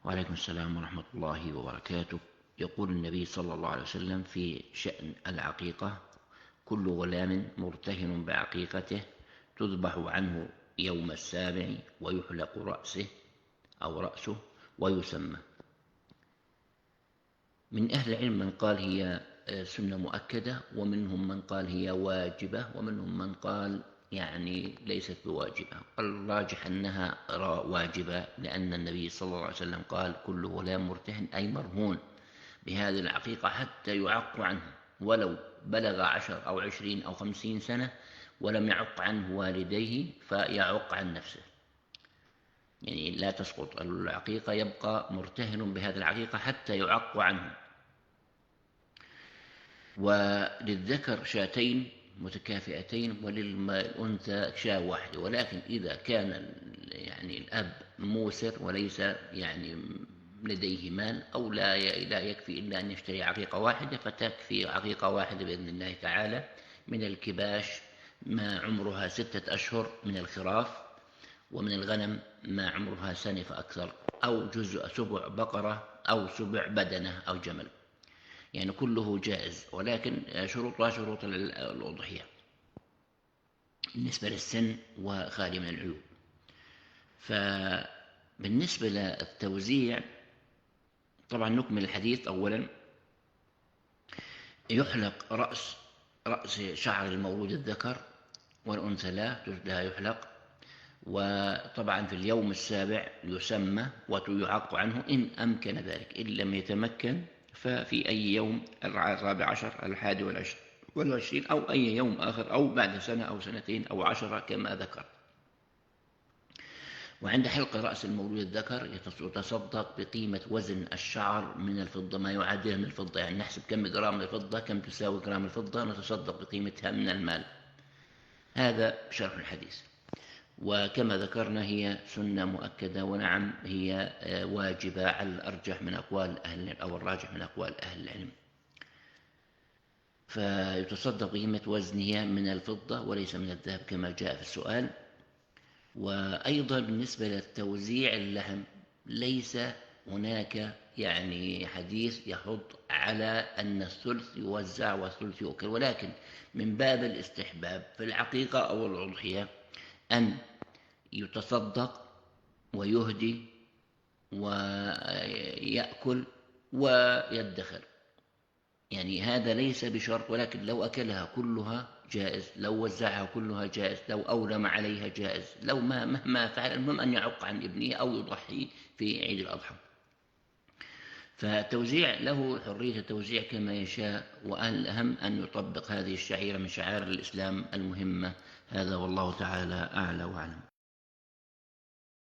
وعليكم السلام ورحمة الله وبركاته. يقول النبي صلى الله عليه وسلم في شأن العقيقة: كل غلام مرتهن بعقيقته تذبح عنه يوم السابع ويحلق رأسه ويسمى. من أهل العلم من قال هي سنة مؤكدة، ومنهم من قال هي واجبة، ومنهم من قال يعني ليست بواجبة. الراجح أنها واجبة، لأن النبي صلى الله عليه وسلم قال: كل غلام مرتهن أي مرهون بهذه العقيقة حتى يعق عنه، ولو بلغ 10 أو 20 أو 50 سنة ولم يعق عنه والديه فيعق عن نفسه، يعني لا تسقط العقيقة، يبقى مرتهن بهذه العقيقة حتى يعق عنه. وللذكر شاتين متكافئتين وللأنثى شاة واحدة، ولكن إذا كان يعني الأب موسر وليس يعني لديه مال أو لا يكفي إلا أن يشتري عقيقة واحدة، فتكفي عقيقة واحدة بإذن الله تعالى من الكباش ما عمرها 6 أشهر من الخراف، ومن الغنم ما عمرها سنة فأكثر، أو جزء سبع بقرة أو سبع بدنة أو جمل، يعني كله جائز، ولكن شروطها شروط الأضحية بالنسبة للسن وخالي من العيوب. فبالنسبة للتوزيع طبعا نكمل الحديث. أولا يحلق رأس شعر المولود الذكر، والأنثى لا يحلق. وطبعا في اليوم السابع يسمى ويعق عنه إن أمكن ذلك، إن لم يتمكن ففي أي يوم 14 11 أو أي يوم آخر، أو بعد سنة أو سنتين أو 10 كما ذكر. وعند حلق رأس المولود الذكر يتصدق بقيمة وزن الشعر من الفضة، ما يعادلها من الفضة، يعني نحسب كم جرام الفضة، كم تساوي جرام الفضة، نتصدق بقيمتها من المال. هذا شرح الحديث. وكما ذكرنا هي سنة مؤكدة، ونعم هي واجبة على الأرجح من أقوال أهل العلم، أو الراجح من أقوال أهل العلم. فيتصدق بقيمة وزنها من الفضة وليس من الذهب كما جاء في السؤال. وأيضا بالنسبة للتوزيع اللحم ليس هناك يعني حديث يحض على أن الثلث يوزع والثلث يؤكل، ولكن من باب الاستحباب في العقيقة أو الأضحية أن يتصدق ويهدي ويأكل ويدخر، يعني هذا ليس بشرط، ولكن لو أكلها كلها جائز، لو وزعها كلها جائز، لو أولم عليها جائز، لو مهما فعل، المهم أن يعق عن ابنه أو يضحي في عيد الأضحى. فالتوزيع له حرية التوزيع كما يشاء، والأهم أن يطبق هذه الشعيرة من شعائر الإسلام المهمة. هذا والله تعالى أعلى وأعلم.